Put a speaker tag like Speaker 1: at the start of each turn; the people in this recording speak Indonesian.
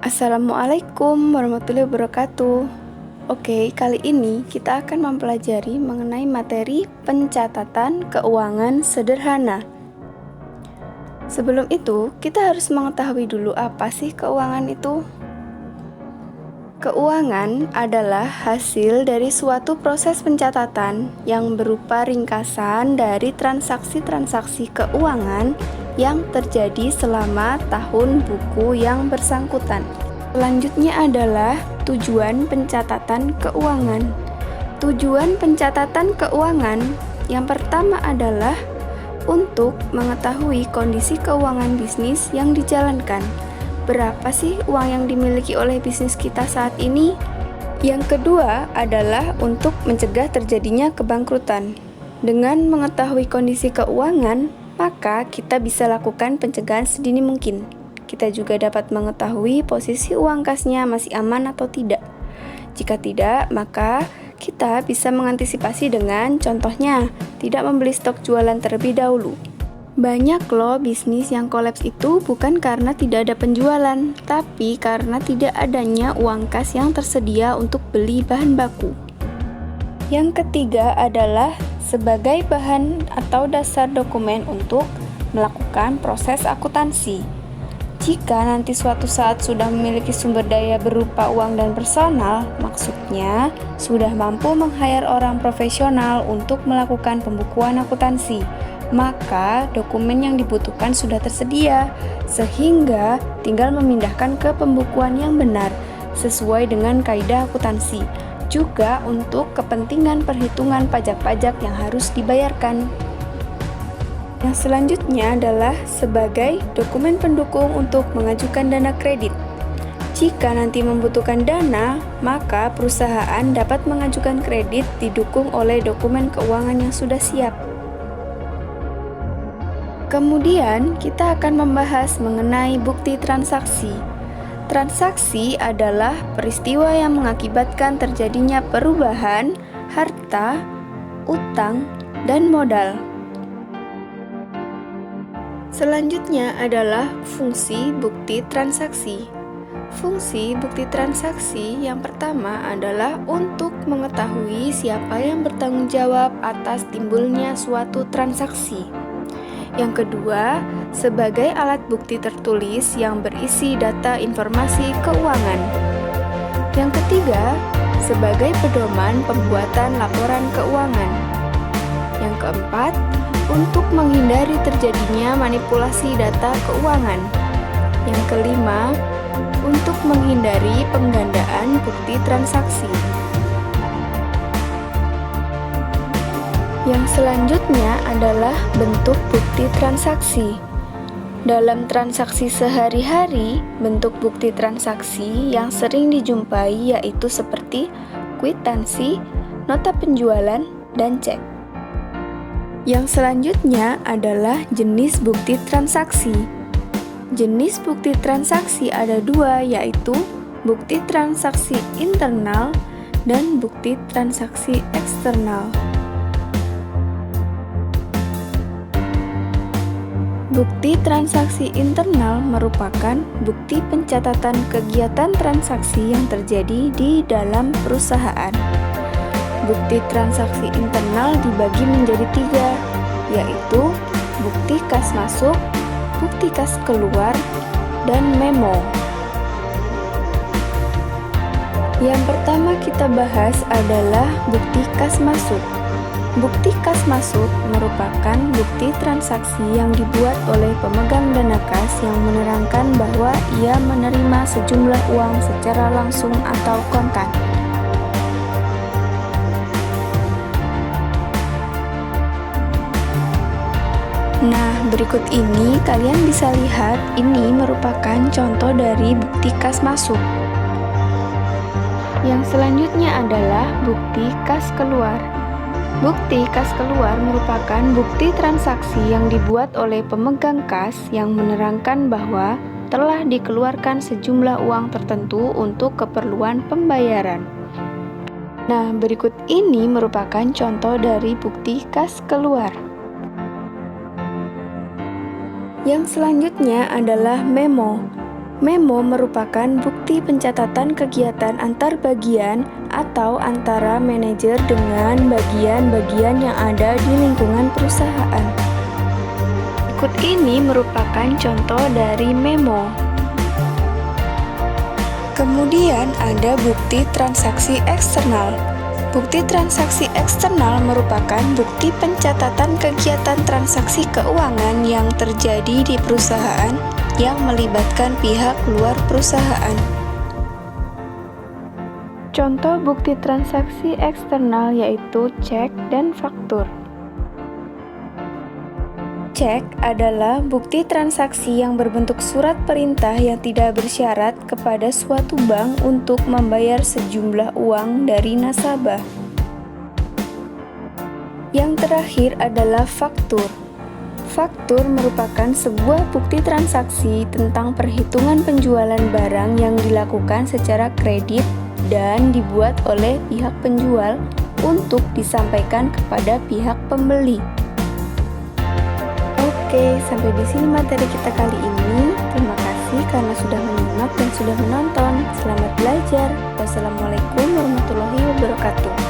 Speaker 1: Assalamualaikum warahmatullahi wabarakatuh. Oke, kali ini kita akan mempelajari mengenai materi pencatatan keuangan sederhana. Sebelum itu, kita harus mengetahui dulu apa sih keuangan itu. Keuangan adalah hasil dari suatu proses pencatatan yang berupa ringkasan dari transaksi-transaksi keuangan yang terjadi selama tahun buku yang bersangkutan. Selanjutnya adalah tujuan pencatatan keuangan. Tujuan pencatatan keuangan yang pertama adalah untuk mengetahui kondisi keuangan bisnis yang dijalankan. Berapa sih uang yang dimiliki oleh bisnis kita saat ini? Yang kedua adalah untuk mencegah terjadinya kebangkrutan. Dengan mengetahui kondisi keuangan, maka kita bisa lakukan pencegahan sedini mungkin. Kita juga dapat mengetahui posisi uang kasnya masih aman atau tidak. Jika tidak, maka kita bisa mengantisipasi dengan contohnya, tidak membeli stok jualan terlebih dahulu. Banyak loh bisnis yang kolaps itu bukan karena tidak ada penjualan, tapi karena tidak adanya uang kas yang tersedia untuk beli bahan baku. Yang ketiga adalah sebagai bahan atau dasar dokumen untuk melakukan proses akuntansi. Jika nanti suatu saat sudah memiliki sumber daya berupa uang dan personal, maksudnya sudah mampu meng-hire orang profesional untuk melakukan pembukuan akuntansi, maka dokumen yang dibutuhkan sudah tersedia, sehingga tinggal memindahkan ke pembukuan yang benar, sesuai dengan kaidah akuntansi, juga untuk kepentingan perhitungan pajak-pajak yang harus dibayarkan. Yang selanjutnya adalah sebagai dokumen pendukung untuk mengajukan dana kredit. Jika nanti membutuhkan dana, maka perusahaan dapat mengajukan kredit didukung oleh dokumen keuangan yang sudah siap. Kemudian, kita akan membahas mengenai bukti transaksi. Transaksi adalah peristiwa yang mengakibatkan terjadinya perubahan harta, utang, dan modal. Selanjutnya adalah fungsi bukti transaksi. Fungsi bukti transaksi yang pertama adalah untuk mengetahui siapa yang bertanggung jawab atas timbulnya suatu transaksi. Yang kedua, sebagai alat bukti tertulis yang berisi data informasi keuangan. Yang ketiga, sebagai pedoman pembuatan laporan keuangan. Yang keempat, untuk menghindari terjadinya manipulasi data keuangan. Yang kelima, untuk menghindari penggandaan bukti transaksi. Yang selanjutnya adalah bentuk bukti transaksi. Dalam transaksi sehari-hari, bentuk bukti transaksi yang sering dijumpai yaitu seperti kwitansi, nota penjualan, dan cek. Yang selanjutnya adalah jenis bukti transaksi. Jenis bukti transaksi ada dua, yaitu bukti transaksi internal dan bukti transaksi eksternal. Bukti transaksi internal merupakan bukti pencatatan kegiatan transaksi yang terjadi di dalam perusahaan. Bukti transaksi internal dibagi menjadi tiga, yaitu bukti kas masuk, bukti kas keluar, dan memo. Yang pertama kita bahas adalah bukti kas masuk. Bukti kas masuk merupakan bukti transaksi yang dibuat oleh pemegang dana kas yang menerangkan bahwa ia menerima sejumlah uang secara langsung atau kontan. Nah, berikut ini kalian bisa lihat, ini merupakan contoh dari bukti kas masuk. Yang selanjutnya adalah bukti kas keluar. Bukti kas keluar merupakan bukti transaksi yang dibuat oleh pemegang kas yang menerangkan bahwa telah dikeluarkan sejumlah uang tertentu untuk keperluan pembayaran. Nah, berikut ini merupakan contoh dari bukti kas keluar. Yang selanjutnya adalah memo. Memo merupakan bukti pencatatan kegiatan antar bagian atau antara manajer dengan bagian-bagian yang ada di lingkungan perusahaan. Berikut ini merupakan contoh dari memo. Kemudian ada bukti transaksi eksternal. Bukti transaksi eksternal merupakan bukti pencatatan kegiatan transaksi keuangan yang terjadi di perusahaan yang melibatkan pihak luar perusahaan. Contoh bukti transaksi eksternal yaitu cek dan faktur. Cek adalah bukti transaksi yang berbentuk surat perintah yang tidak bersyarat kepada suatu bank untuk membayar sejumlah uang dari nasabah. Yang terakhir adalah faktur. Faktur merupakan sebuah bukti transaksi tentang perhitungan penjualan barang yang dilakukan secara kredit dan dibuat oleh pihak penjual untuk disampaikan kepada pihak pembeli. Oke, sampai di sini materi kita kali ini. Terima kasih karena sudah menyimak dan sudah menonton. Selamat belajar. Wassalamualaikum warahmatullahi wabarakatuh.